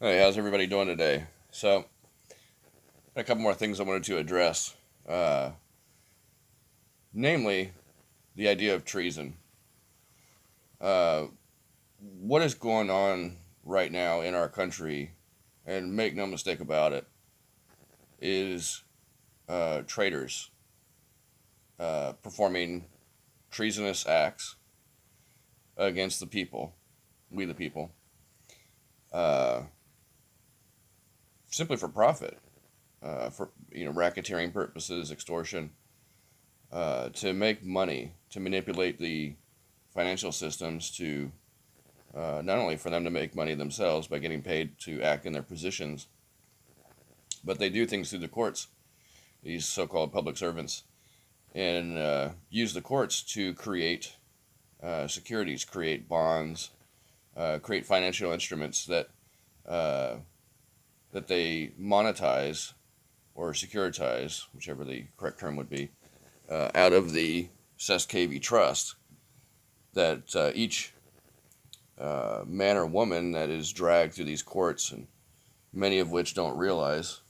Hey, how's everybody doing today? So, a couple more things I wanted to address. Uh, Namely, the idea of treason. Uh, what is going on right now in our country, and make no mistake about it, is traitors performing treasonous acts against the people, we the people, uh, simply for profit, for racketeering purposes, extortion, to make money, to manipulate the financial systems to not only for them to make money themselves by getting paid to act in their positions, but they do things through the courts, these so called public servants, and use the courts to create securities, create bonds, create financial instruments uh, that they monetize or securitize, whichever the correct term would be, out of the SESKV trust that each man or woman that is dragged through these courts, and many of which don't realize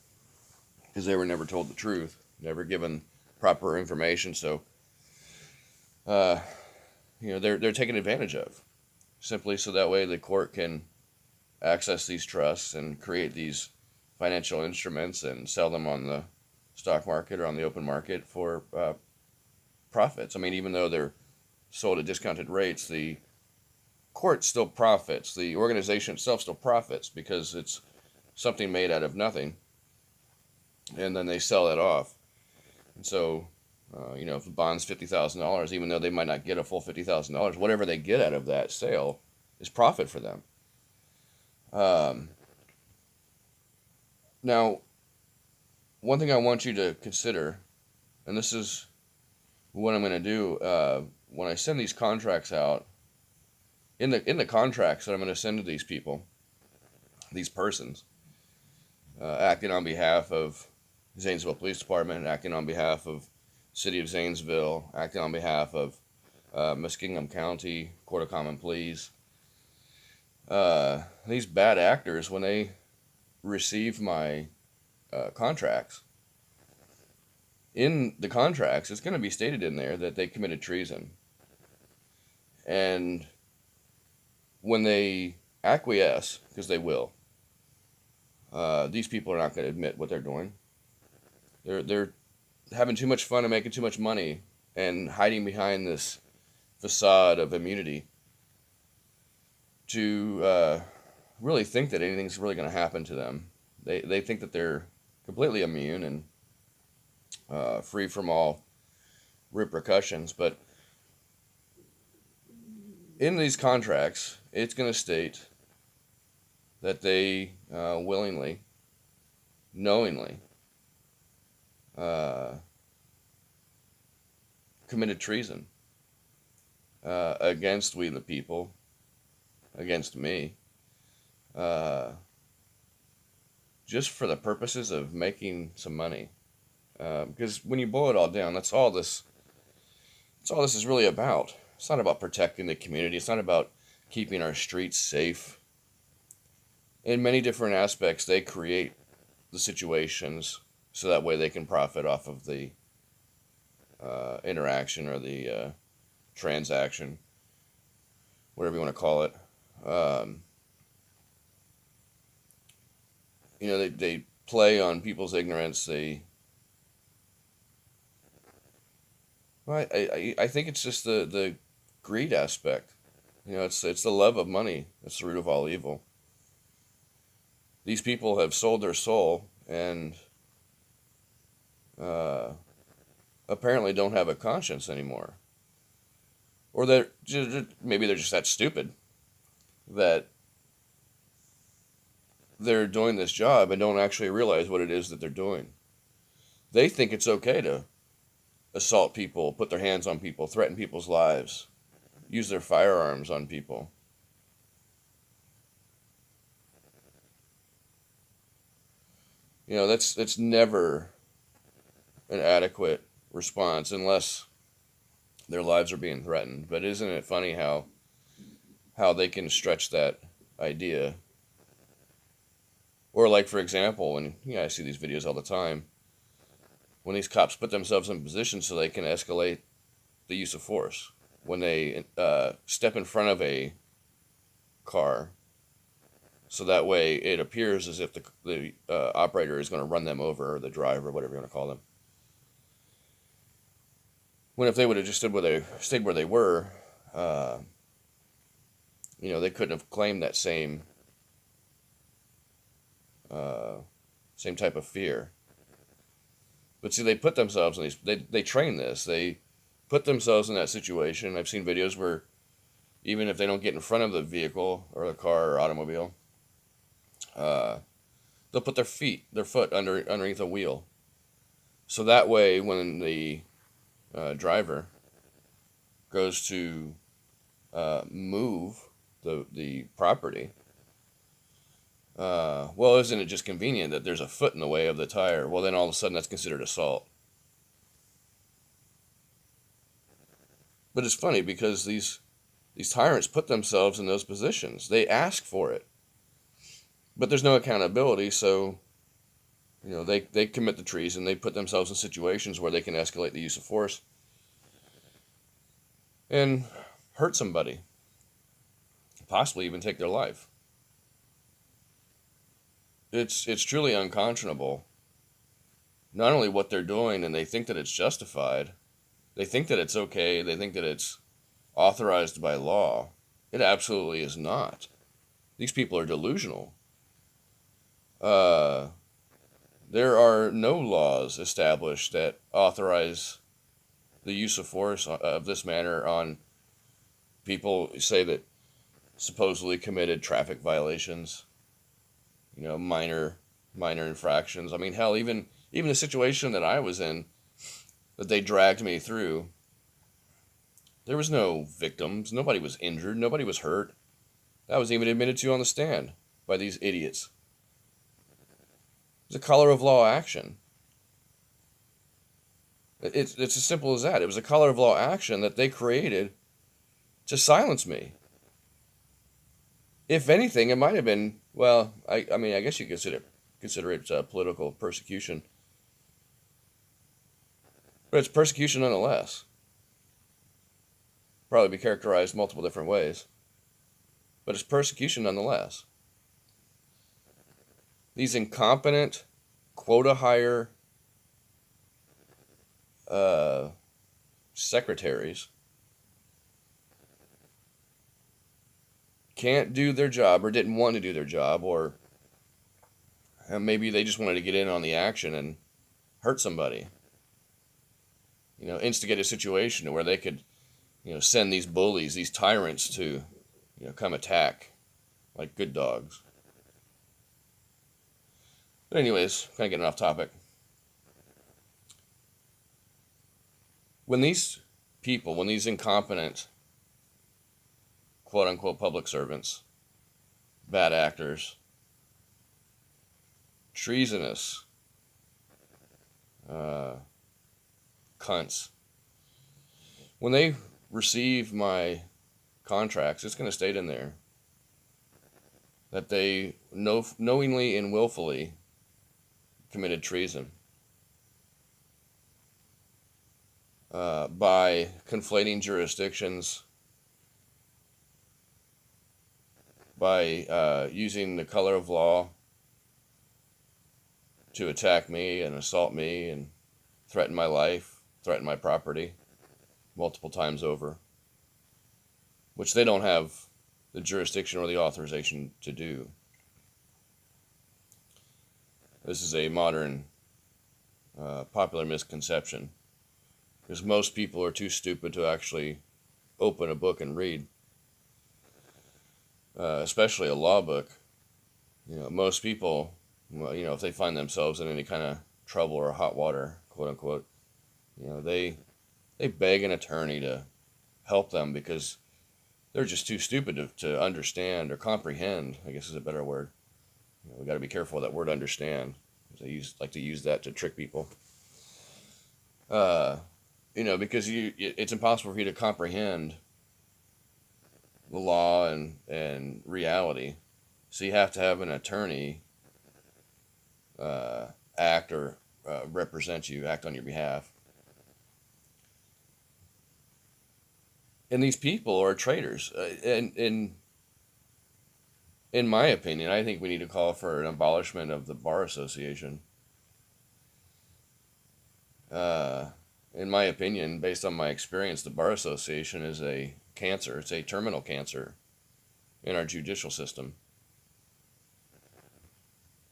because they were never told the truth, never given proper information. So, uh, they're taken advantage of simply so that way the court can access these trusts and create these financial instruments and sell them on the stock market or on the open market for profits. I mean, even though they're sold at discounted rates, the court still profits. The organization itself still profits because it's something made out of nothing, and then they sell it off. And so, if the bond's $50,000, even though they might not get a full $50,000, whatever they get out of that sale is profit for them. Um, Now, one thing I want you to consider, and this is what I'm going to do when I send these contracts out. In the contracts that I'm going to send to these people, these persons, acting on behalf of Zanesville Police Department, acting on behalf of City of Zanesville, acting on behalf of Muskingum County Court of Common Pleas. These bad actors, when they receive my contracts, in the contracts, it's going to be stated in there that they committed treason. And when they acquiesce, because they will, these people are not going to admit what they're doing. They're having too much fun and making too much money and hiding behind this facade of immunity to really think that anything's really going to happen to them. They think that they're completely immune and free from all repercussions. But in these contracts, it's going to state that they willingly, knowingly uh, committed treason against we the people, against me, uh, just for the purposes of making some money. Because when you boil it all down, That's all this is really about. It's not about protecting the community. It's not about keeping our streets safe. In many different aspects, they create the situations so that way they can profit off of the interaction or the transaction, whatever you want to call it. Um, they play on people's ignorance. I think it's just the greed aspect. It's the love of money that's the root of all evil. These people have sold their soul and uh, apparently don't have a conscience anymore, or maybe they're just that stupid that they're doing this job and don't actually realize what it is that they're doing. They think it's okay to assault people, put their hands on people, threaten people's lives, use their firearms on people. That's never an adequate response unless their lives are being threatened. But isn't it funny how they can stretch that idea Or like, for example, when I see these videos all the time, when these cops put themselves in position so they can escalate the use of force. When they step in front of a car, so that way it appears as if the operator is going to run them over, or the driver, whatever you want to call them. When if they would have just stayed where they were, uh, they couldn't have claimed that same type of fear. But see, they put themselves in these. They train this. They put themselves in that situation. I've seen videos where even if they don't get in front of the vehicle or the car or automobile, they'll put their foot underneath a wheel, so that way when the driver goes to move the property, well, isn't it just convenient that there's a foot in the way of the tire? Well, then all of a sudden that's considered assault. But it's funny because these tyrants put themselves in those positions. They ask for it. But there's no accountability, so they commit the treason. They put themselves in situations where they can escalate the use of force and hurt somebody, possibly even take their life. It's truly unconscionable. Not only what they're doing, and they think that it's justified, they think that it's okay, they think that it's authorized by law. It absolutely is not. These people are delusional. There are no laws established that authorize the use of force of this manner on people, say, that supposedly committed traffic violations, minor infractions. I mean, hell, even the situation that I was in, that they dragged me through, there was no victims. Nobody was injured. Nobody was hurt. That was even admitted to on the stand by these idiots. It was a color of law action. It's as simple as that. It was a color of law action that they created to silence me. If anything, it might have been, well, I mean, I guess you consider it political persecution. But it's persecution nonetheless. Probably be characterized multiple different ways. But it's persecution nonetheless. These incompetent, quota hire secretaries can't do their job, or didn't want to do their job, or maybe they just wanted to get in on the action and hurt somebody. Instigate a situation where they could, send these bullies, these tyrants to, come attack like good dogs. But anyways, kind of getting off topic. When these incompetent, quote-unquote public servants, bad actors, treasonous cunts, when they receive my contracts, it's going to state in there that they knowingly and willfully committed treason by conflating jurisdictions, by using the color of law to attack me and assault me and threaten my life, threaten my property multiple times over, which they don't have the jurisdiction or the authorization to do. This is a modern popular misconception, because most people are too stupid to actually open a book and read, especially a law book. Most people, if they find themselves in any kind of trouble or hot water, quote unquote, they beg an attorney to help them because they're just too stupid to understand or comprehend, I guess is a better word. We got to be careful with that word understand. They like to use that to trick people. Because it's impossible for you to comprehend the law and reality. So you have to have an attorney uh, act or represent you, act on your behalf. And these people are traitors. In my opinion, I think we need to call for an abolishment of the Bar Association. Uh, in my opinion, based on my experience, the Bar Association is a cancer. It's a terminal cancer in our judicial system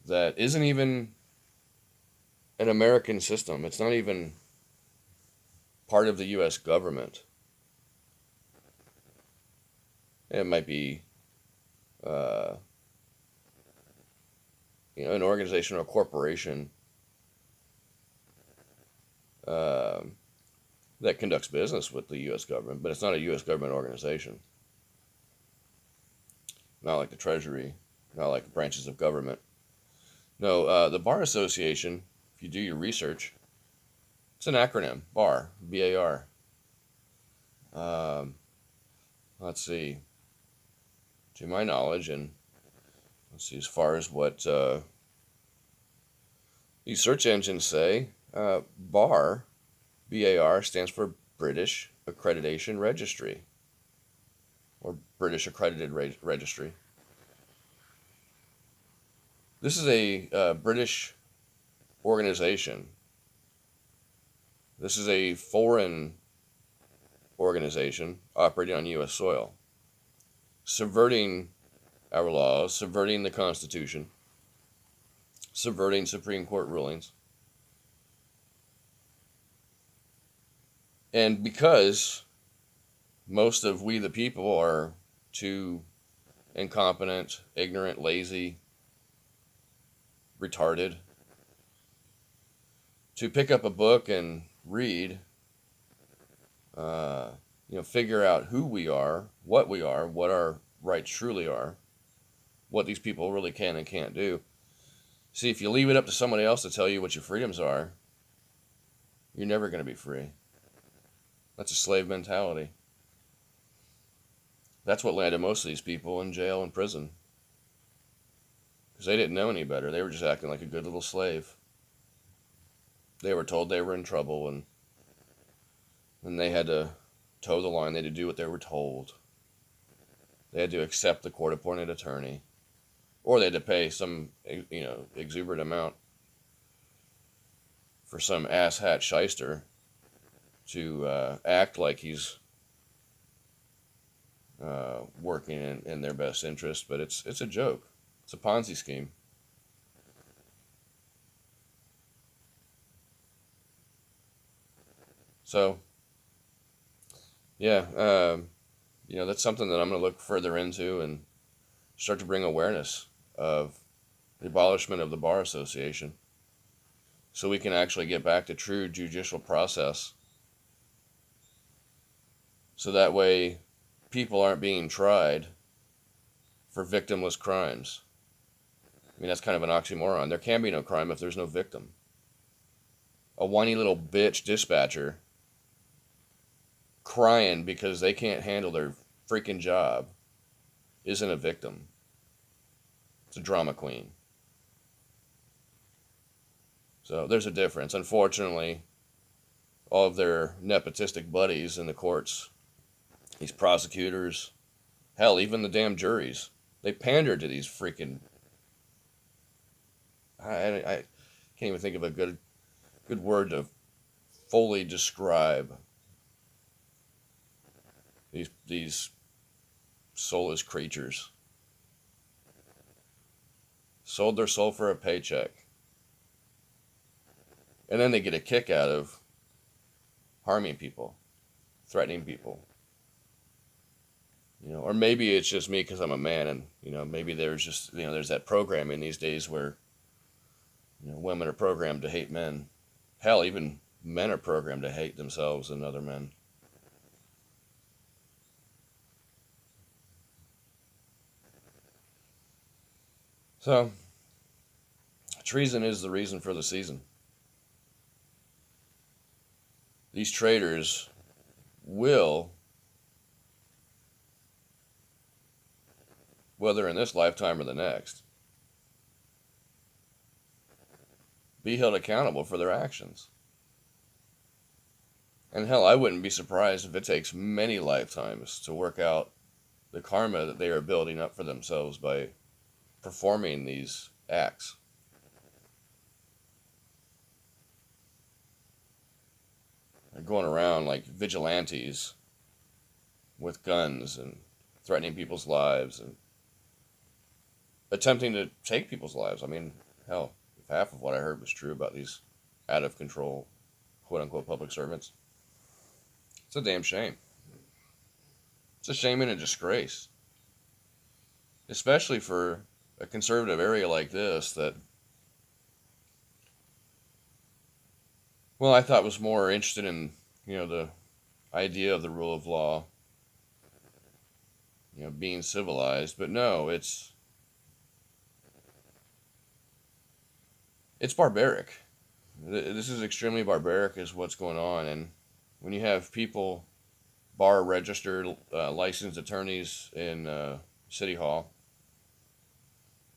that isn't even an American system. It's not even part of the U.S. government. It might be, uh, an organization or a corporation uh, that conducts business with the U.S. government, but it's not a U.S. government organization. Not like the Treasury, not like branches of government. No, the Bar Association, if you do your research, it's an acronym, b.a.r, b.a.r. Um, let's see, to my knowledge, and let's see, as far as what these search engines say, b.a.r, b.a.r stands for British Accreditation Registry, or British Accredited Registry. This is a British organization. This is a foreign organization operating on U.S. soil, subverting our laws, subverting the Constitution, subverting Supreme Court rulings. And because most of we the people are too incompetent, ignorant, lazy, retarded to pick up a book and read, figure out who we are, what our rights truly are, what these people really can and can't do. See, if you leave it up to somebody else to tell you what your freedoms are, you're never going to be free. That's a slave mentality. That's what landed most of these people in jail and prison. Because they didn't know any better. They were just acting like a good little slave. They were told they were in trouble, and they had to toe the line. They had to do what they were told. They had to accept the court-appointed attorney. Or they had to pay some, exuberant amount for some asshat shyster to act like he's working in their best interest. But it's a joke. It's a Ponzi scheme. So, yeah, that's something that I'm going to look further into and start to bring awareness of the abolishment of the Bar Association, so we can actually get back to true judicial process. So that way, people aren't being tried for victimless crimes. I mean, that's kind of an oxymoron. There can be no crime if there's no victim. A whiny little bitch dispatcher crying because they can't handle their freaking job isn't a victim. It's a drama queen. So there's a difference. Unfortunately, all of their nepotistic buddies in the courts, these prosecutors, hell, even the damn juries, they pander to these freaking... I can't even think of a good word to fully describe these soulless creatures. Sold their soul for a paycheck. And then they get a kick out of harming people, threatening people. Or maybe it's just me because I'm a man, and maybe there's just there's that programming these days where women are programmed to hate men. Hell, even men are programmed to hate themselves and other men. So, treason is the reason for the season. These traitors will, whether in this lifetime or the next, be held accountable for their actions. And hell, I wouldn't be surprised if it takes many lifetimes to work out the karma that they are building up for themselves by performing these acts. They're going around like vigilantes with guns and threatening people's lives and attempting to take people's lives. I mean, hell, if half of what I heard was true about these out of control, quote unquote, public servants, it's a damn shame. It's a shame and a disgrace. Especially for a conservative area like this that, well, I thought was more interested in, the idea of the rule of law, being civilized. But no, it's barbaric. This is extremely barbaric is what's going on. And when you have people, bar registered, licensed attorneys in City Hall,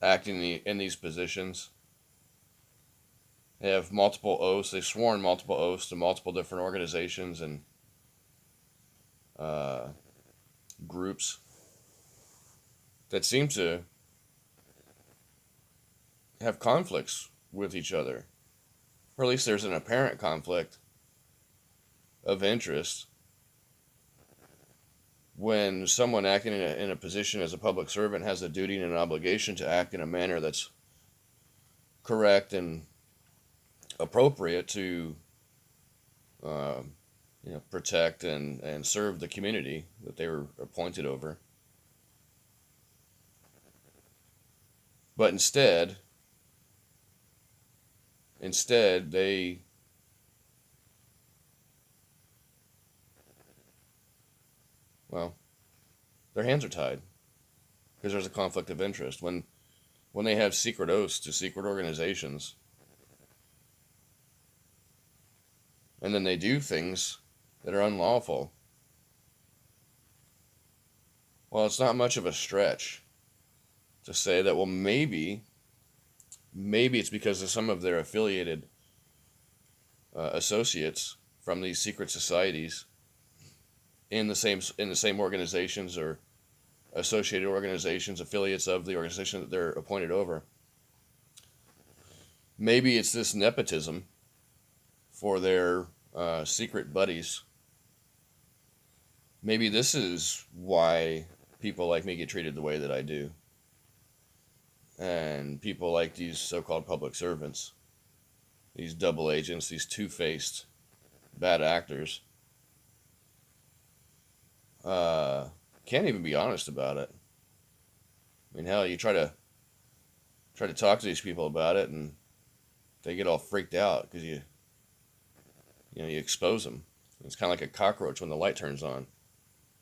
acting in these positions, they have multiple oaths. They've sworn multiple oaths to multiple different organizations and groups that seem to have conflicts with each other. Or at least there's an apparent conflict of interest when someone acting in a position as a public servant has a duty and an obligation to act in a manner that's correct and appropriate to protect and serve the community that they were appointed over. But instead they their hands are tied because there's a conflict of interest when they have secret oaths to secret organizations, and then they do things that are unlawful. Well, it's not much of a stretch to say that, well, maybe it's because of some of their affiliated associates from these secret societies in the same organizations or associated organizations, affiliates of the organization that they're appointed over. Maybe it's this nepotism for their secret buddies. Maybe this is why people like me get treated the way that I do. And people like these so-called public servants, these double agents, these two-faced bad actors, can't even be honest about it. I mean, hell, you try to talk to these people about it, and they get all freaked out because you expose them. It's kind of like a cockroach when the light turns on.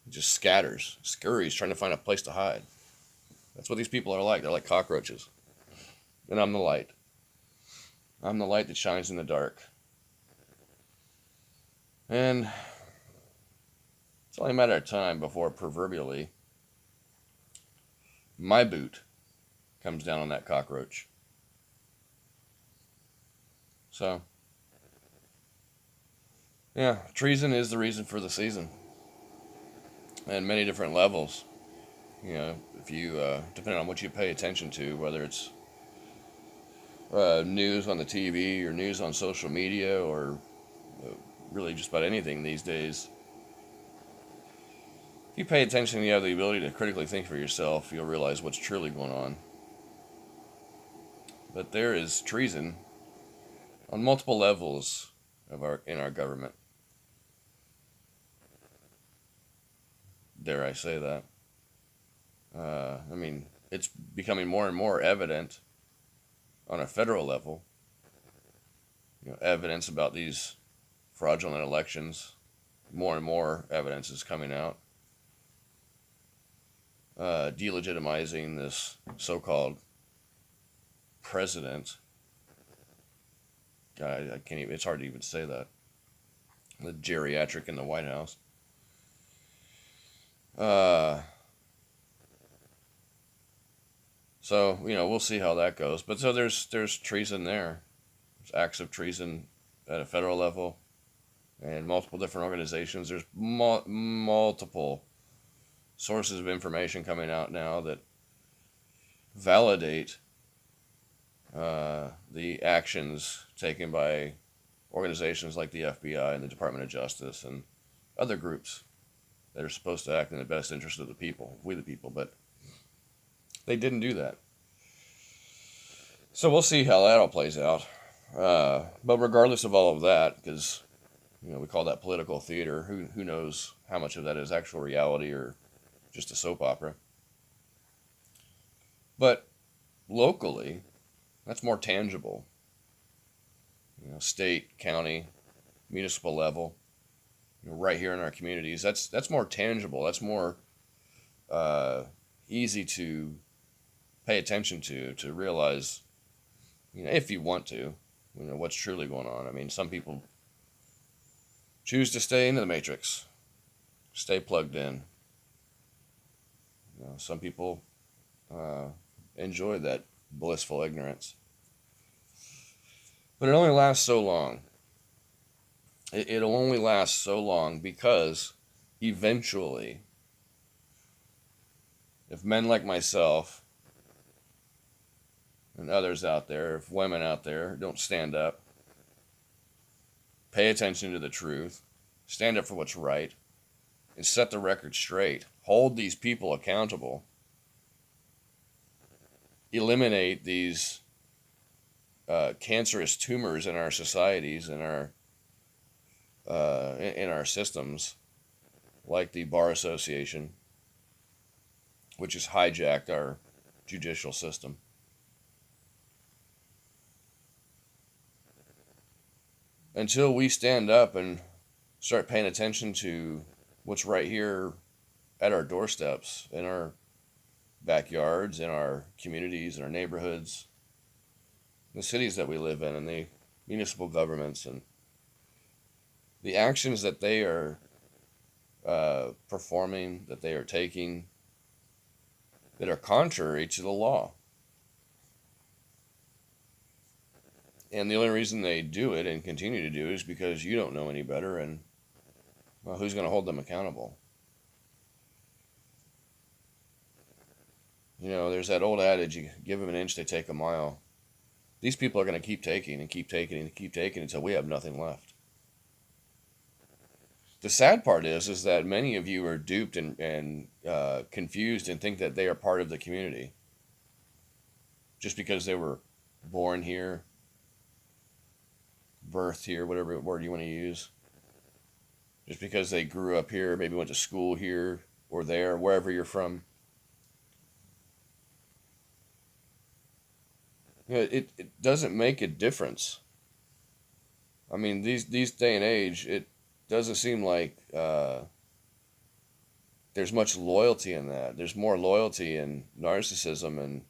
It just scatters, scurries, trying to find a place to hide. That's what these people are like. They're like cockroaches. And I'm the light. I'm the light that shines in the dark. And it's only a matter of time before, proverbially, my boot comes down on that cockroach. So, yeah, treason is the reason for the season. And many different levels. If you, depending on what you pay attention to, whether it's news on the TV or news on social media or really just about anything these days, if you pay attention and you have the ability to critically think for yourself, you'll realize what's truly going on. But there is treason on multiple levels in our government. Dare I say that? I mean, it's becoming more and more evident on a federal level. Evidence about these fraudulent elections. More and more evidence is coming out. Delegitimizing this so-called president. God, I can't even, it's hard to even say that. The geriatric in the White House. So, we'll see how that goes. But so there's treason there. acts of treason at a federal level and multiple different organizations. There's multiple sources of information coming out now that validate the actions taken by organizations like the FBI and the Department of Justice and other groups that are supposed to act in the best interest of the people, we the people, but they didn't do that. So we'll see how that all plays out. But regardless of all of that, because we call that political theater, who knows how much of that is actual reality or just a soap opera. But locally, that's more tangible. State, county, municipal level, right here in our communities. That's more tangible. That's more easy to pay attention to realize, if you want to, what's truly going on. I mean, some people choose to stay into the matrix, stay plugged in. Some people enjoy that blissful ignorance. But it only lasts so long. It'll only last so long because eventually, if men like myself and others out there, if women out there don't stand up, pay attention to the truth, stand up for what's right, and set the record straight, hold these people accountable, eliminate these cancerous tumors in our societies, in our systems, like the Bar Association, which has hijacked our judicial system. Until we stand up and start paying attention to what's right here at our doorsteps, in our backyards, in our communities, in our neighborhoods, the cities that we live in, and the municipal governments, and the actions that they are performing, that they are taking, that are contrary to the law. And the only reason they do it and continue to do it is because you don't know any better, and well, who's going to hold them accountable? There's that old adage, you give them an inch, they take a mile. These people are going to keep taking and keep taking and keep taking until we have nothing left. The sad part is that many of you are duped and confused and think that they are part of the community just because they were born here, birthed here, whatever word you want to use. Just because they grew up here, maybe went to school here or there, wherever you're from. It doesn't make a difference. I mean, these day and age, it doesn't seem like there's much loyalty in that. There's more loyalty in narcissism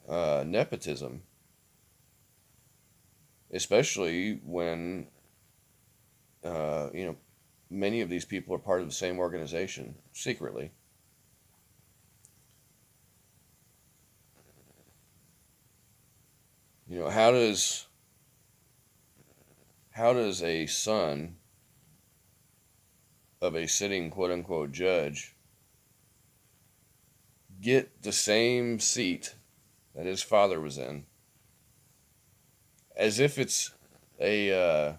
and nepotism, especially when many of these people are part of the same organization secretly. How does a son of a sitting quote-unquote judge get the same seat that his father was in, as if it's a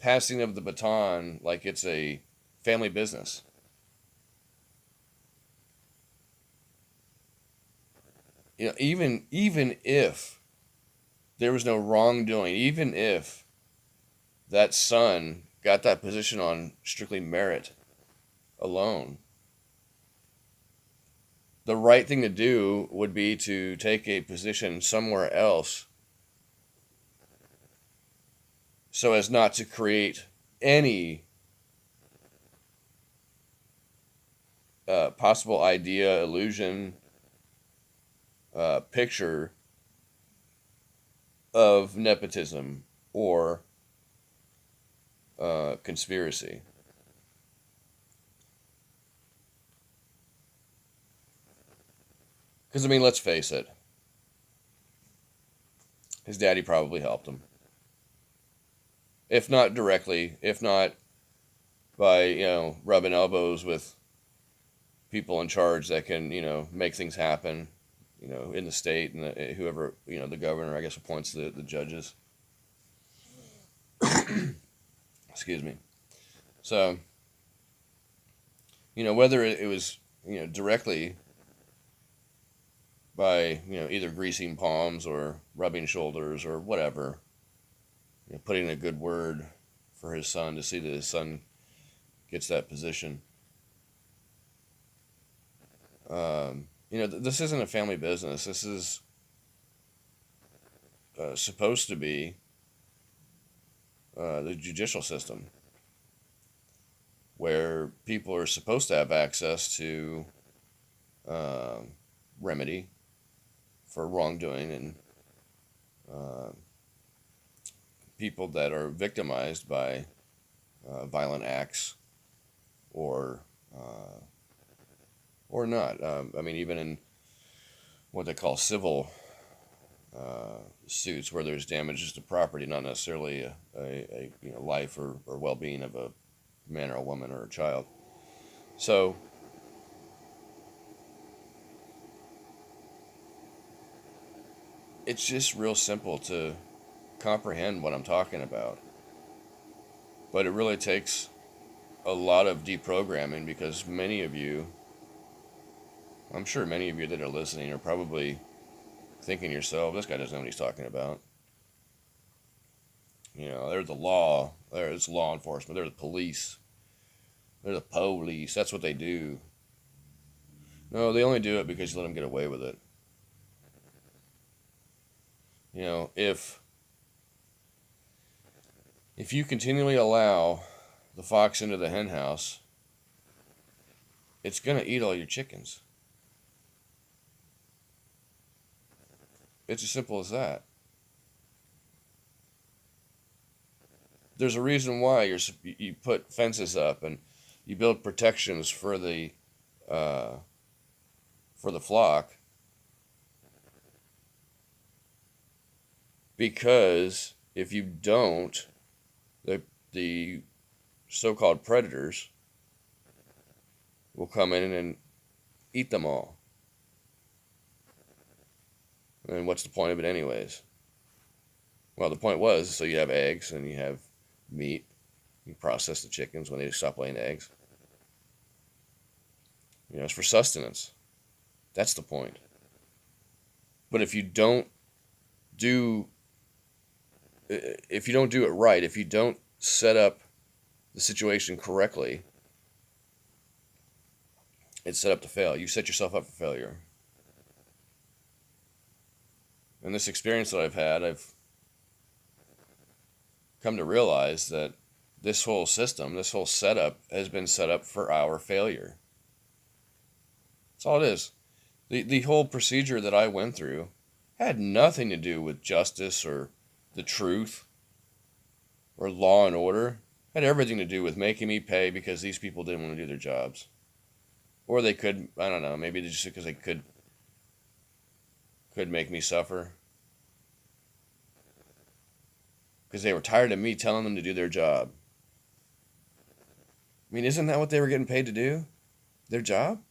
passing of the baton, like it's a family business? Even if there was no wrongdoing, even if that son got that position on strictly merit alone, the right thing to do would be to take a position somewhere else so as not to create any possible idea, illusion, picture of nepotism or conspiracy. Because, let's face it, his daddy probably helped him. if not directly, if not by, rubbing elbows with people in charge that can, make things happen, in the state, and whoever, the governor, I guess, appoints the judges. Excuse me. So, whether it was, directly by, either greasing palms or rubbing shoulders or whatever, putting a good word for his son to see that his son gets that position. This isn't a family business. This is supposed to be the judicial system, where people are supposed to have access to remedy for wrongdoing, and people that are victimized by violent acts or not. Even in what they call civil suits, where there's damages to property, not necessarily a life or well-being of a man or a woman or a child. So it's just real simple to comprehend what I'm talking about. But it really takes a lot of deprogramming, because I'm sure many of you that are listening are probably thinking to yourself, this guy doesn't know what he's talking about. They're the law, it's law enforcement, they're the police, they're the police, that's what they do. No, they only do it because you let them get away with it. If you continually allow the fox into the hen house, it's going to eat all your chickens. It's as simple as that. There's a reason why you put fences up and you build protections for the flock, because if you don't, the so-called predators will come in and eat them all. And what's the point of it anyways? Well, the point was so you have eggs and you have meat. You process the chickens when they stop laying eggs. It's for sustenance. That's the point. But if you don't do it right, if you don't set up the situation correctly, it's set up to fail. You set yourself up for failure. In this experience that I've had, I've come to realize that this whole system, this whole setup, has been set up for our failure. That's all it is. The whole procedure that I went through had nothing to do with justice or the truth or law and order. It had everything to do with making me pay because these people didn't want to do their jobs. Or they could, I don't know, maybe just because they could make me suffer. Because they were tired of me telling them to do their job. Isn't that what they were getting paid to do? Their job?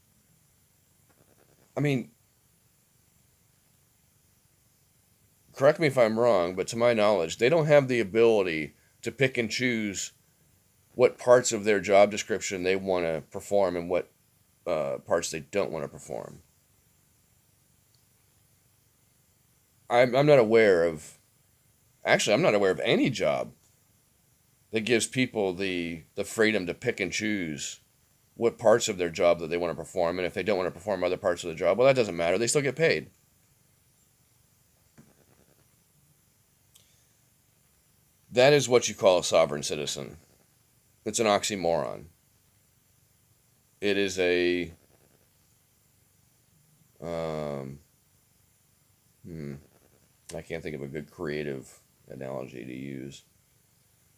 Correct me if I'm wrong, but to my knowledge, they don't have the ability to pick and choose what parts of their job description they want to perform and what parts they don't want to perform. I'm not aware of any job that gives people the freedom to pick and choose what parts of their job that they want to perform, and if they don't want to perform other parts of the job, well, that doesn't matter. They still get paid. That is what you call a sovereign citizen. It's an oxymoron. It is a I can't think of a good creative analogy to use.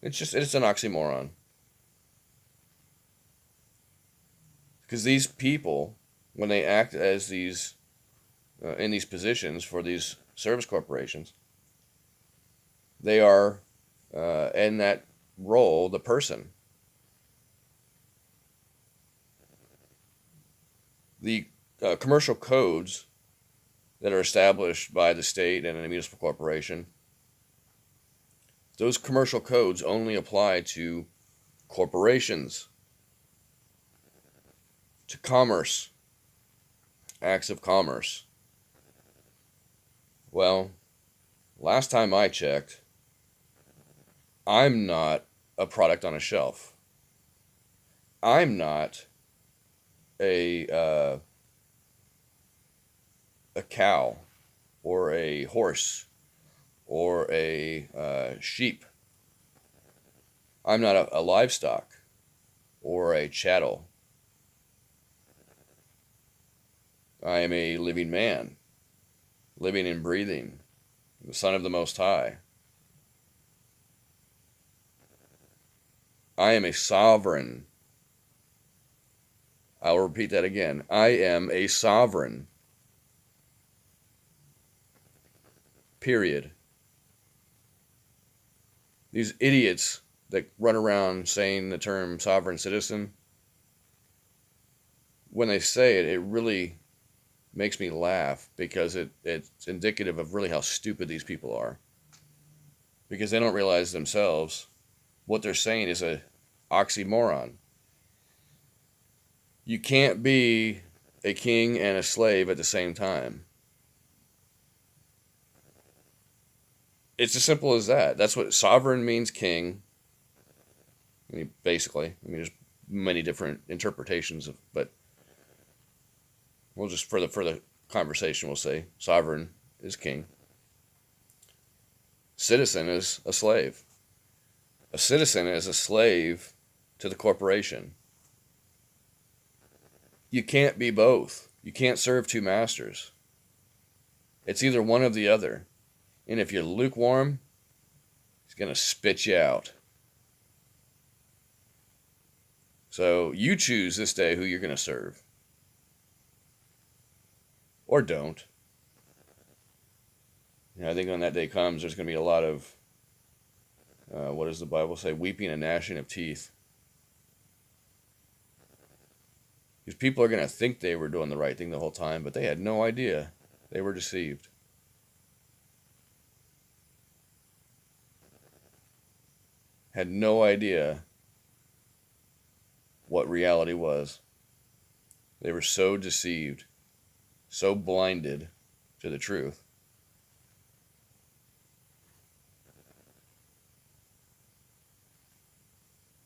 It's an oxymoron. Because these people, when they act as these, in these positions for these service corporations, they are in that role the person. The commercial codes that are established by the state and a municipal corporation, those commercial codes only apply to corporations, to commerce, acts of commerce. Well, last time I checked, I'm not a product on a shelf. I'm not a cow or a horse or a sheep. I'm not a livestock or a chattel. I am a living man, living and breathing, the Son of the Most High. I am a sovereign. I will repeat that again. I am a sovereign. Period. These idiots that run around saying the term sovereign citizen, when they say it, it really makes me laugh because it's indicative of really how stupid these people are. Because they don't realize themselves what they're saying is a oxymoron. You can't be a king and a slave at the same time. It's as simple as that. That's what sovereign means, king. I mean, basically. I mean, there's many different interpretations of, but we'll just, for the conversation, we'll say sovereign is king. Citizen is a slave. A citizen is a slave to the corporation. You can't be both. You can't serve two masters. It's either one or the other. And if you're lukewarm, he's going to spit you out. So you choose this day who you're going to serve. Or don't. You know, I think when that day comes, there's going to be a lot of, what does the Bible say? Weeping and gnashing of teeth. Because people are going to think they were doing the right thing the whole time, but they had no idea. They were deceived. Had no idea what reality was. They were so deceived, so blinded to the truth.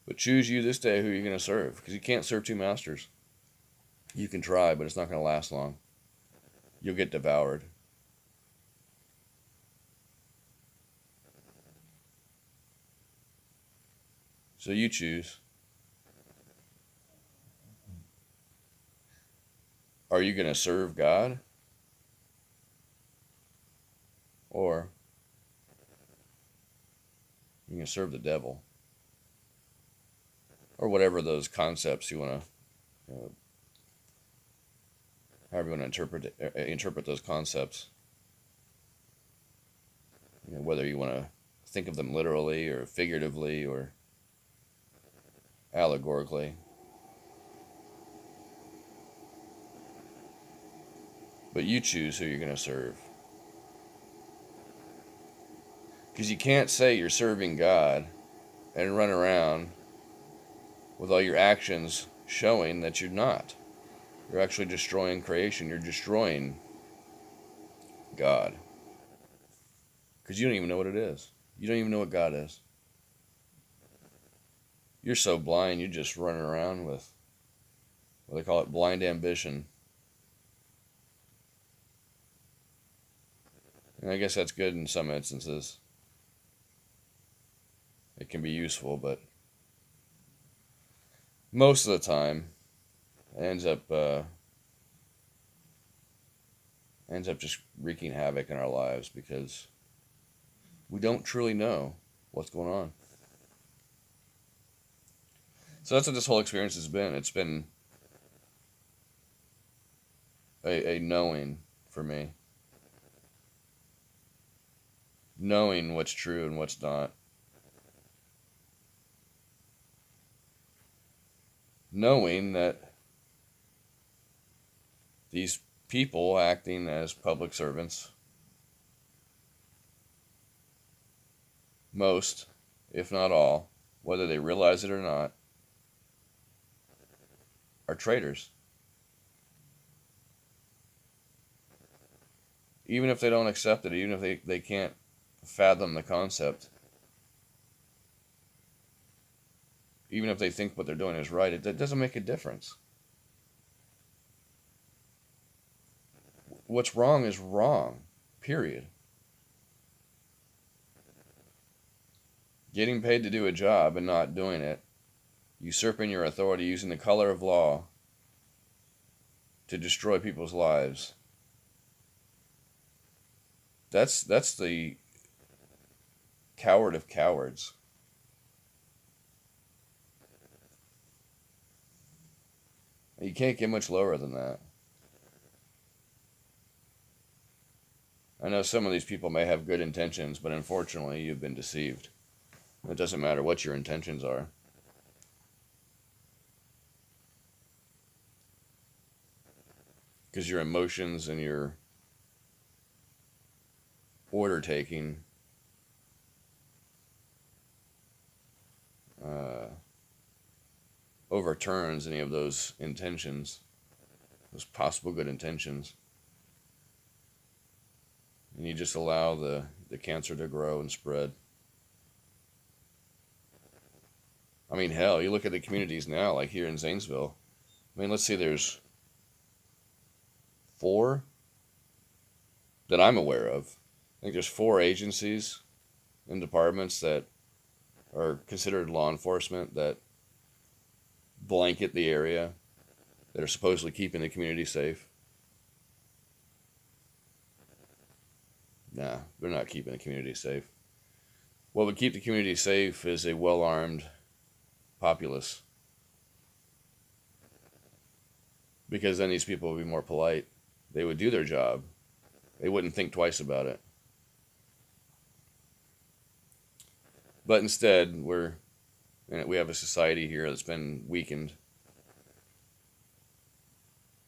But choose you this day who you're going to serve, because you can't serve two masters. You can try, but it's not going to last long. You'll get devoured. So you choose. Are you going to serve God? Or you're going to serve the devil? Or whatever those concepts you want to, however you want to interpret those concepts. You know, whether you want to think of them literally or figuratively or allegorically. But you choose who you're going to serve. Because you can't say you're serving God and run around with all your actions showing that you're not. You're actually destroying creation. You're destroying God. Because you don't even know what it is. You don't even know what God is. You're so blind, you're just running around with what they call it, blind ambition. And I guess that's good in some instances. It can be useful, but most of the time, it ends up just wreaking havoc in our lives because we don't truly know what's going on. So that's what this whole experience has been. It's been a knowing for me. Knowing what's true and what's not. knowing that these people acting as public servants, most, if not all, whether they realize it or not, are traitors. Even if they don't accept it, even if they can't fathom the concept, even if they think what they're doing is right, it doesn't make a difference. What's wrong is wrong, period. Getting paid to do a job and not doing it, usurping your authority, using the color of law to destroy people's lives, that's the coward of cowards. You can't get much lower than that. I know some of these people may have good intentions, but unfortunately you've been deceived. It doesn't matter what your intentions are. Because your emotions and your order taking overturns any of those intentions, those possible good intentions. And you just allow the cancer to grow and spread. I mean, hell, you look at the communities now, like here in Zanesville. I mean, let's see, there's 4 that I'm aware of. I think there's 4 agencies and departments that are considered law enforcement that blanket the area, that are supposedly keeping the community safe. Nah, they're not keeping the community safe. What would keep the community safe is a well-armed populace. Because then these people would be more polite. They would do their job. They wouldn't think twice about it. But instead, we have a society here that's been weakened.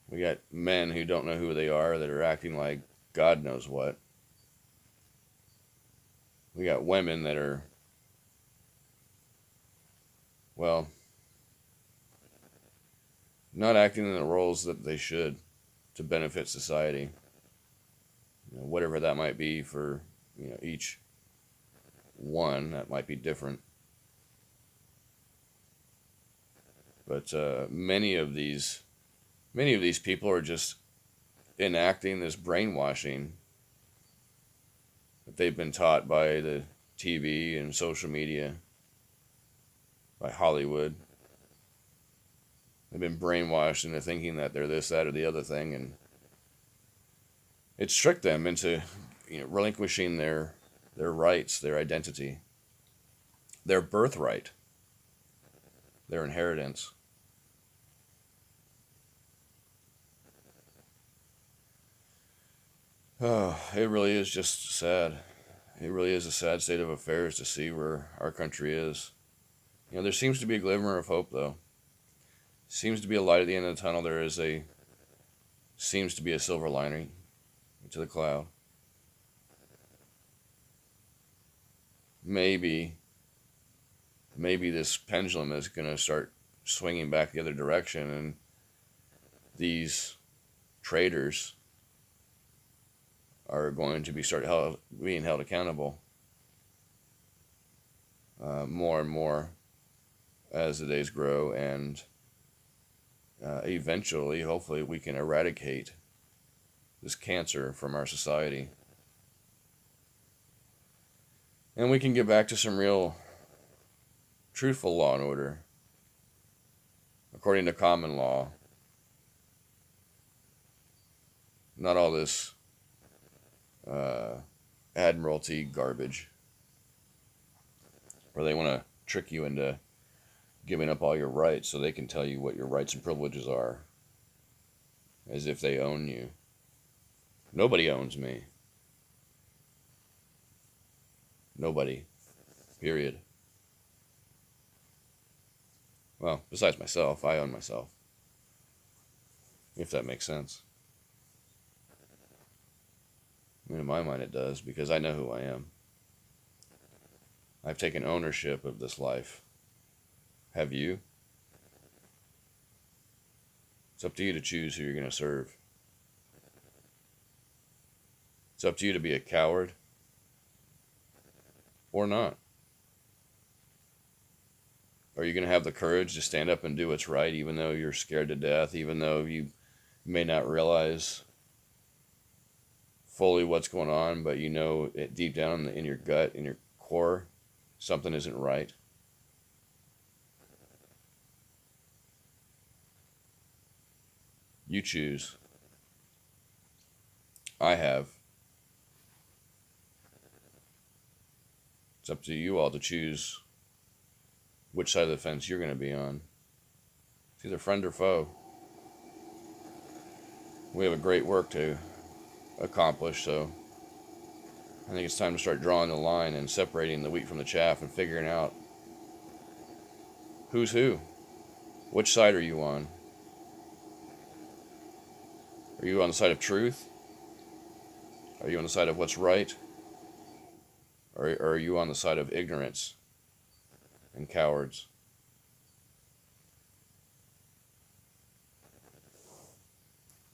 We got men who don't know who they are, that are acting like God knows what. We got women that are, well, not acting in the roles that they should to benefit society. Whatever that might be for each one, that might be different. But many of these people are just enacting this brainwashing that they've been taught by the TV and social media, by Hollywood. They've been brainwashed into thinking that they're this, that, or the other thing, and it's tricked them into relinquishing their rights, their identity, their birthright, their inheritance. Oh, it really is just sad. It really is a sad state of affairs to see where our country is. There seems to be a glimmer of hope, though. Seems to be a light at the end of the tunnel. Seems to be a silver lining to the cloud. Maybe this pendulum is going to start swinging back the other direction, and these traitors are going to be being held accountable more and more as the days grow, and eventually, hopefully, we can eradicate this cancer from our society. And we can get back to some real, truthful law and order, according to common law. Not all this admiralty garbage, where they want to trick you into giving up all your rights so they can tell you what your rights and privileges are, as if they own you. Nobody owns me. Nobody. Period. Well, besides myself, I own myself, if that makes sense. I mean, in my mind it does, because I know who I am. I've taken ownership of this life. Have you? It's up to you to choose who you're going to serve. It's up to you to be a coward or not. Are you going to have the courage to stand up and do what's right, even though you're scared to death, even though you may not realize fully what's going on, but you know it deep down in your gut, in your core, something isn't right? You choose. I have. It's up to you all to choose which side of the fence you're going to be on. It's either friend or foe. We have a great work to accomplish, so I think it's time to start drawing the line and separating the wheat from the chaff and figuring out who's who. Which side are you on? Are you on the side of truth? Are you on the side of what's right? Or are you on the side of ignorance and cowards?